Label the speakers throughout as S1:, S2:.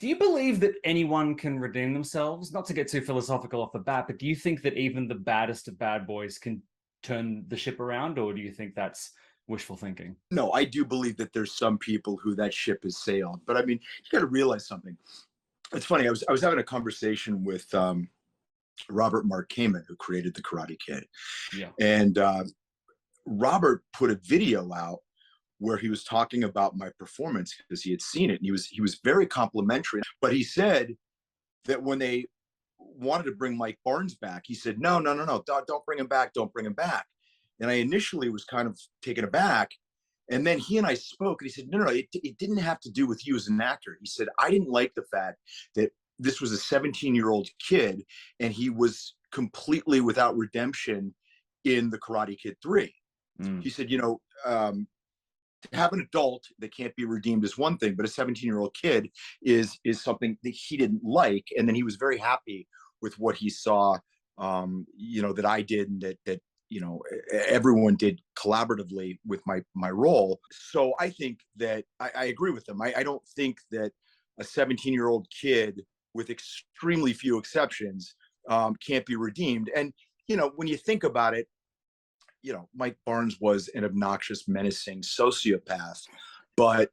S1: Do you believe that anyone can redeem themselves? Not to get too philosophical off the bat, but do you think that even the baddest of bad boys can turn the ship around, or do you think that's wishful thinking?
S2: No, I do believe that there's some people who that ship has sailed. But I mean, you got to realize something. It's funny. I was having a conversation with Robert Mark Kamen, who created the Karate Kid,
S1: Yeah.
S2: and Robert put a video out where he was talking about my performance because he had seen it, and he was very complimentary. But he said that when they wanted to bring Mike Barnes back, he said, "No, no, no, no, don't bring him back, don't bring him back." And I initially was kind of taken aback. And then he and I spoke, and he said, "No, no, no, it didn't have to do with you as an actor." He said, "I didn't like the fact that this was a 17-year-old kid, and he was completely without redemption in the Karate Kid 3."
S1: Mm.
S2: He said, to have an adult that can't be redeemed is one thing, but a 17-year-old kid is something that he didn't like. And then he was very happy with what he saw, that I did, and that everyone did collaboratively with my role. So I think that I agree with them. I don't think that a 17-year-old kid, with extremely few exceptions, can't be redeemed. And when you think about it, Mike Barnes was an obnoxious, menacing sociopath, but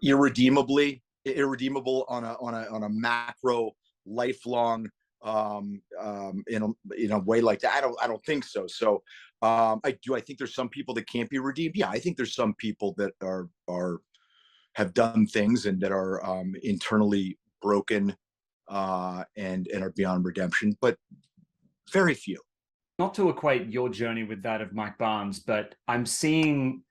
S2: irredeemable on a macro, lifelong, in a way like that. I don't think so. So I think there's some people that can't be redeemed. Yeah, I think there's some people that are have done things and that are internally broken, and are beyond redemption, but very few.
S1: Not to equate your journey with that of Mike Barnes, but I'm seeing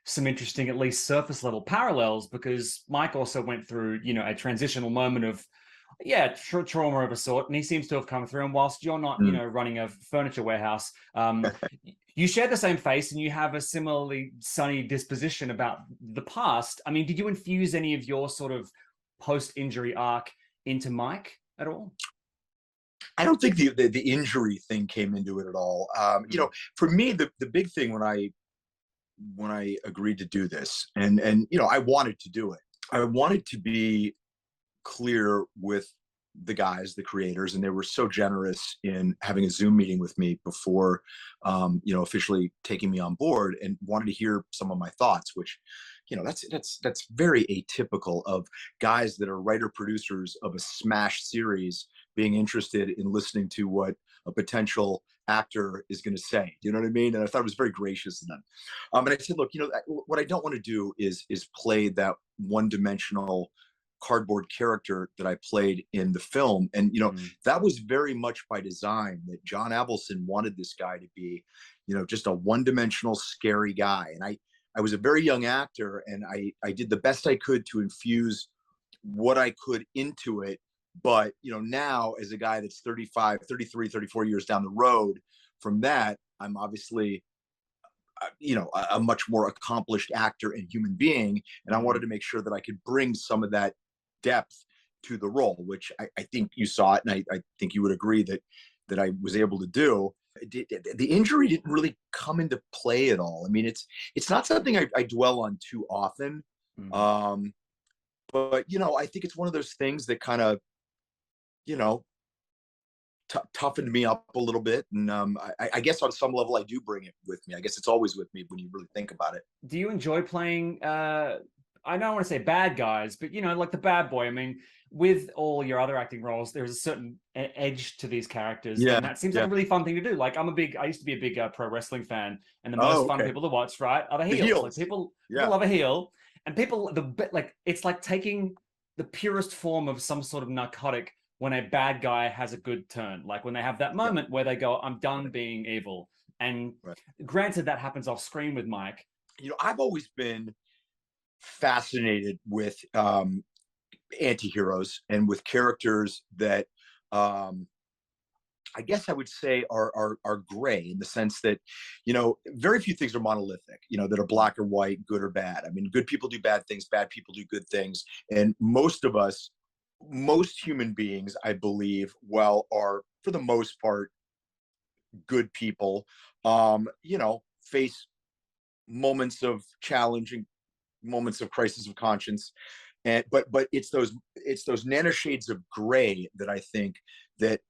S1: some interesting, at least surface level parallels, because Mike also went through, a transitional moment of, trauma of a sort, and he seems to have come through. And whilst you're not, running a furniture warehouse, you share the same face and you have a similarly sunny disposition about the past. I mean, did you infuse any of your sort of post-injury arc into Mike at all?
S2: I don't think the injury thing came into it at all. For me, the big thing when I agreed to do this, and I wanted to do it. I wanted to be clear with the guys, the creators, and they were so generous in having a Zoom meeting with me before, officially taking me on board, and wanted to hear some of my thoughts, which, that's very atypical of guys that are writer producers of a smash series being interested in listening to what a potential actor is going to say. Do you know what I mean? And I thought it was very gracious of them. And I said, look, what I don't want to do is play that one-dimensional cardboard character that I played in the film. And, that was very much by design, that John Avildsen wanted this guy to be, just a one-dimensional, scary guy. And I was a very young actor, and I did the best I could to infuse what I could into it. But, now as a guy that's 35, 33, 34 years down the road from that, I'm obviously, a much more accomplished actor and human being. And I wanted to make sure that I could bring some of that depth to the role, which I think you saw it. And I think you would agree that I was able to do. The injury didn't really come into play at all. I mean, it's not something I dwell on too often.
S1: Mm.
S2: But, I think it's one of those things that kind of, toughened me up a little bit. And I guess on some level I do bring it with me. I guess it's always with me when you really think about it.
S1: Do you enjoy playing, I don't want to say bad guys, but, like the bad boy? I mean, with all your other acting roles, there's a certain edge to these characters.
S2: Yeah.
S1: And that seems like a really fun thing to do. Like I used to be a big pro wrestling fan, and the most fun
S2: Okay.
S1: people to watch, right, are the
S2: The
S1: heels.
S2: heels.
S1: Like people love a heel, and people, it's like taking the purest form of some sort of narcotic when a bad guy has a good turn, like when they have that
S2: Yeah.
S1: moment where they go, I'm done being evil. And
S2: Right.
S1: granted, that happens off screen with Mike.
S2: I've always been fascinated with anti-heroes and with characters that I guess I would say are gray, in the sense that, very few things are monolithic, that are black or white, good or bad. I mean, good people do bad things, bad people do good things. And most human beings, I believe, are for the most part good people, face moments of challenging, moments of crisis of conscience, And but it's those nanoshades of gray that I think that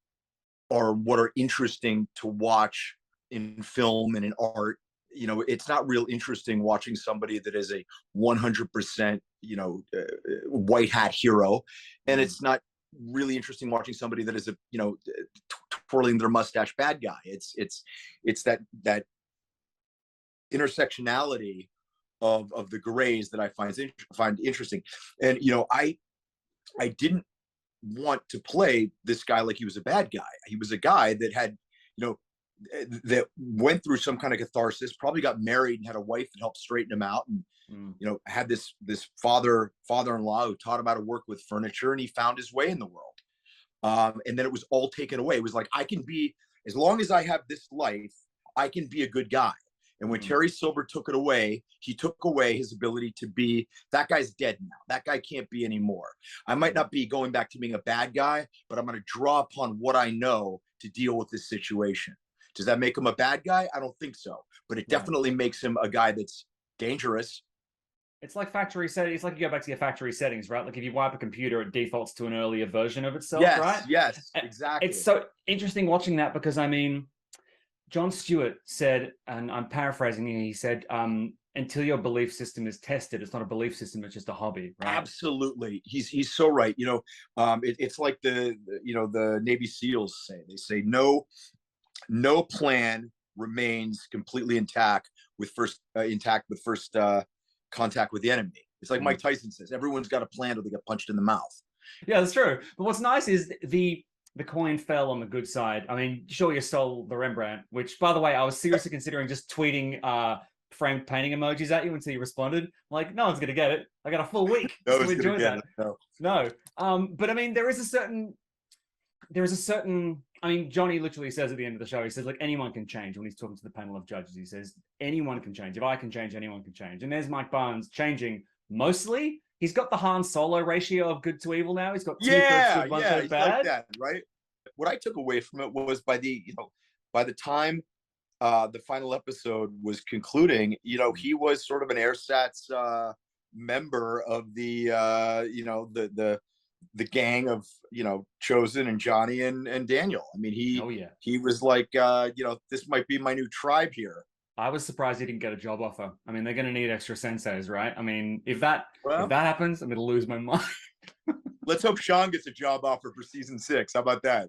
S2: are what are interesting to watch in film and in art. It's not real interesting watching somebody that is a 100%, white hat hero, and it's not really interesting watching somebody that is a, twirling their mustache bad guy. It's that intersectionality of the grays that I find interesting. And I didn't want to play this guy like he was a bad guy. He was a guy that had, that went through some kind of catharsis, probably got married and had a wife that helped straighten him out, and had this father-in-law who taught him how to work with furniture, and he found his way in the world. And then it was all taken away. It was like, I can be, as long as I have this life, I can be a good guy. And when Terry Silver took it away, he took away his ability to be, that guy's dead now. That guy can't be anymore. I might not be going back to being a bad guy, but I'm going to draw upon what I know to deal with this situation. Does that make him a bad guy? I don't think so. But it definitely makes him a guy that's dangerous.
S1: It's like factory settings. It's like you go back to your factory settings, right? Like if you wipe a computer, it defaults to an earlier version of itself, right?
S2: Yes, exactly.
S1: It's so interesting watching that because, I mean, Jon Stewart said, and I'm paraphrasing here, he said, until your belief system is tested, it's not a belief system, it's just a hobby, right?
S2: Absolutely. He's so right. It's like the Navy SEALs say. They say no plan remains completely intact with first contact with the enemy. It's like Mike Tyson says, everyone's got a plan till they get punched in the mouth.
S1: Yeah, that's true. But what's nice is the coin fell on the good side. I mean, sure, you stole the Rembrandt, which, by the way, I was seriously considering just tweeting framed painting emojis at you until you responded. I'm like, no one's going to get it. I got a full week to enjoy that. No. But I mean, there is a certain, I mean, Johnny literally says at the end of the show, he says, like, anyone can change. When he's talking to the panel of judges, he says, anyone can change. If I can change, anyone can change. And there's Mike Barnes changing mostly. He's got the Han Solo ratio of good to evil now. He's got 2/3 good, 1/3 bad.
S2: Like that, right? What I took away from it was by the time the final episode was concluding, he was sort of an AirSats member of the gang of Chosen and Johnny and Daniel. I mean, he was like, this might be my new tribe here.
S1: I was surprised he didn't get a job offer. I mean, they're going to need extra senseis, right? I mean, if that happens, I'm going to lose my mind.
S2: Let's hope Sean gets a job offer for season 6. How about that?